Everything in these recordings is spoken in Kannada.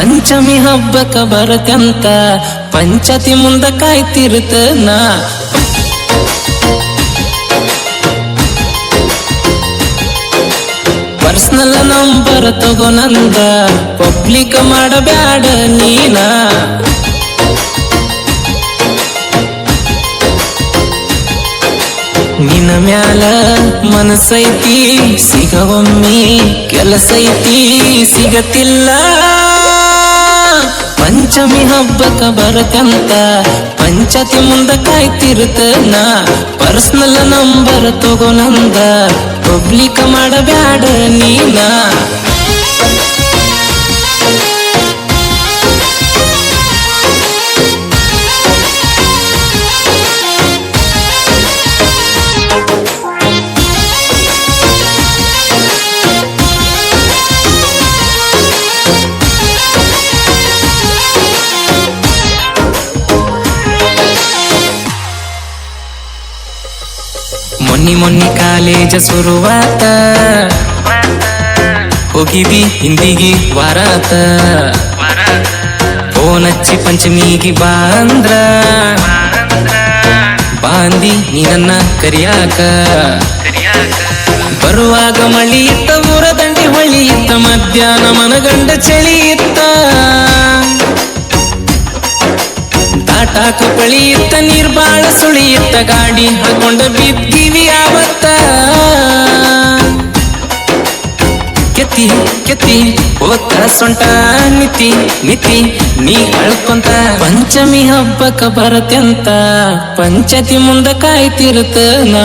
ಪಂಚಮಿ ಹಬ್ಬಕ್ಕ ಬರಕಂತ ಪಂಚತಿ ಮುಂದ ಕಾಯ್ತಿರ್ತನ ಪರ್ಸನಲ್ ನಂಬರ್ ತಗೋ ನಂದ ಪಬ್ಲಿಕ್ ಮಾಡಬ್ಯಾಡ ನೀನ ನಿನ್ನ ಮ್ಯಾಲ ಮನಸೈತಿ ಸಿಗವಮ್ಮಿ ಕೆಲಸೈತಿ ಸಿಗತಿಲ್ಲ ಪಂಚಮಿ ಹಬ್ಬಕ್ಕ ಬರಕಂತ ಪಂಚತಿ ಮುಂದ ಕಾಯ್ತಿರ್ತನ ಪರ್ಸನಲ್ ನಂಬರ್ ತಗೋ ನಂದ ಪಬ್ಲಿಕ್ ಮಾಡಬ್ಯಾಡ ನೀನ ಮೊನ್ನಿ ಕಾಲೇಜ ಶುರುವಾತ ಹೋಗಿದಿ ಹಿಂದಿಗಿ ವಾರಾತ ಫೋನ್ ಹಚ್ಚಿ ಪಂಚಮಿಗಿ ಬಾ ಅಂದ್ರ ಬಾಂದಿ ನೀ ನನ್ನ ಕರಿಯಾಕ ಬರುವಾಗ ಮಳಿ ಇತ್ತ ಊರ ದಂಡಿ ಹೊಳಿ ಇತ್ತ ಮಧ್ಯಾಹ್ನ ಮನಗಂಡ ಚಳಿ ಇತ್ತ ದಾಟಾಕ ಬಳಿ ಇತ್ತ ನೀರ್ ಬಾಳ ಸುಳಿಯಿತ್ತ ಗಾಡಿ ಹಾಕೊಂಡ ಬಿದ್ದೀವಿ ಆವತ್ತ ಕೆತ್ತಿ ಕೆತ್ತಿ ಹೋತ ಸೊಂಟ ನಿತಿ ನಿತಿ ನೀ ಅಳ್ಕೊಂತ ಪಂಚಮಿ ಹಬ್ಬಕ್ಕ ಬರತ್ಯಂತ ಪಂಚತಿ ಮುಂದ ಕಾಯ್ತಿರ್ತನ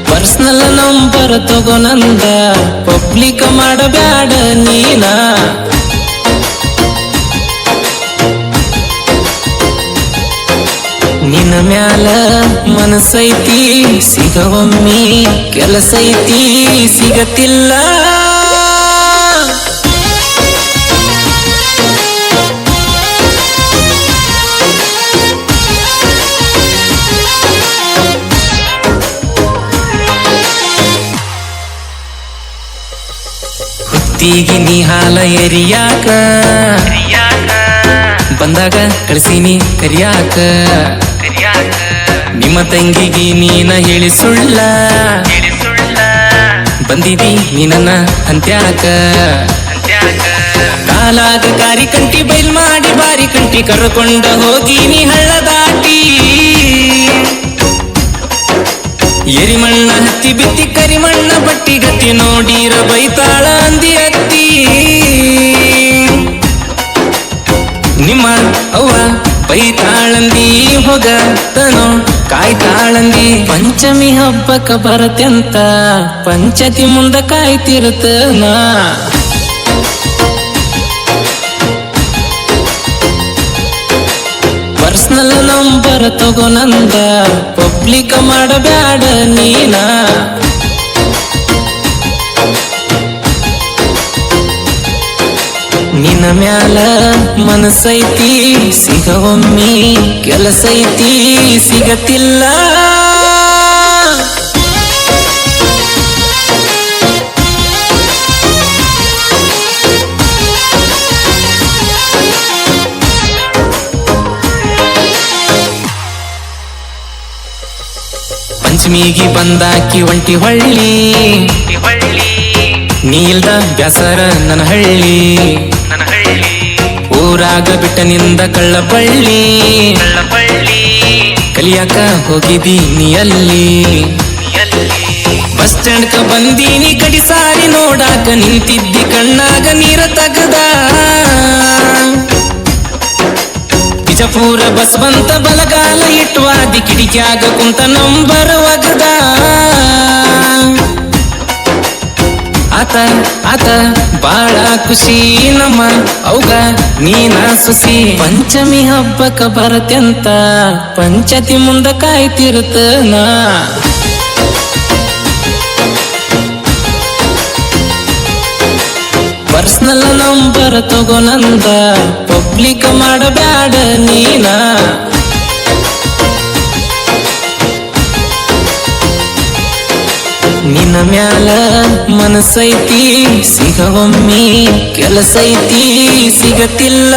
ಪರ್ಸನಲ್ ನಂಬರ್ ತಗೋ ನಂದ ಪಬ್ಲಿಕ್ ಮಾಡಬ್ಯಾಡ ನೀನ ನಿನ್ನ ಮ್ಯಾಲ ಮನಸೈತಿ ಸಿಗವಮ್ಮಿ ಕೆಲಸೈತಿ ಸಿಗತಿಲ್ಲ ಹುತ್ತಿಗಿ ನೀ ಹಾಲ ಎರಿಯಾಕ ಬಂದಾಗ ಕಳ್ಸಿನಿ ಕರಿಯಾಕ ನಿಮ್ಮ ತಂಗಿಗಿ ನೀನ ಹೇಳಿ ಸುಳ್ಳ ಬಂದಿದಿ ನೀನನ್ನ ಅಂತ್ಯಾಕ ಕಾಲಾಗ ಕಾರಿ ಕಂಟಿ ಬೈಲ್ ಮಾಡಿ ಬಾರಿ ಕಂಟಿ ಕರ್ಕೊಂಡ ಹೋಗಿ ನೀ ಹಳ್ಳ ದಾಟಿ ಎರಿಮಣ್ಣ ಹತ್ತಿ ಬಿತ್ತಿ ಕರಿಮಣ್ಣ ಬಟ್ಟಿ ಗಟ್ಟಿ ನೋಡಿರ ಬೈತಾಳ ಅಂದಿ ಅತ್ತಿ ನಿಮ್ಮ ಅವ್ವ ಬೈತಾಳಂದಿ ಹೋಗತನೋ ಕಾಯ್ತಾಳಂದಿ ಪಂಚಮಿ ಹಬ್ಬಕ್ಕ ಬರತ್ಯಂತ ಪಂಚತಿ ಮುಂದ ಕಾಯ್ತಿರ್ತನ ಪರ್ಸನಲ್ ನಂಬರ್ ತಗೋ ನಂದ ಪಬ್ಲಿಕ್ ಮಾಡಬ್ಯಾಡ ನೀನ ನಿನ್ನ ಮ್ಯಾಲ ಮನಸೈತಿ ಸಿಗವಮ್ಮಿ ಕೆಲಸೈತಿ ಸಿಗತಿಲ್ಲ ಪಂಚಮಿಗಿ ಬಂದಾಕಿ ಒಂಟಿ ಹೊಳ್ಳಿ ನೀಲ್ದ ಬ್ಯಾಸರ ನನ್ನ ಹಳ್ಳಿ ಊರಾಗ ಬಿಟ್ಟನಿಂದ ಕಳ್ಳ ಬಳ್ಳಿ ಕಲಿಯಾಕ ಹೋಗಿದಿ ನೀ ಅಲ್ಲಿ ಬಸ್ ಸ್ಟ್ಯಾಂಡ್ಕ ಬಂದೀನಿ ಕಡಿ ಸಾರಿ ನೋಡಾಕ ನಿಂತಿದ್ದಿ ಕಣ್ಣಾಗ ನೀರ ತಗದ ಬಿಜಾಪುರ ಬಸ್ ಬಂತ ಬಲಗಾಲ ಇಟ್ವಾದಿ ಕಿಡಿಕ್ಯಾಗ ಕುಂತ ನಂಬರ್ ಒಗದ ಆತ ಆತ ಬಾಳ ಖುಷಿ ನಮ್ಮ ಅವ್ಗ ನೀನ ಸುಸಿ ಪಂಚಮಿ ಹಬ್ಬಕ್ಕ ಬರತ್ಯಂತ ಪಂಚತಿ ಮುಂದ ಕಾಯ್ತಿರ್ತನ ಪರ್ಸನಲ್ ನಂಬರ್ ತಗೋ ನಂದ ಪಬ್ಲಿಕ್ ಮಾಡಬ್ಯಾಡ ನೀನ ನಿನ್ನ ಮ್ಯಾಲ ಮನಸೈತಿ ಸಿಗವಮ್ಮಿ ಕೆಲಸೈತಿ ಸಿಗತಿಲ್ಲ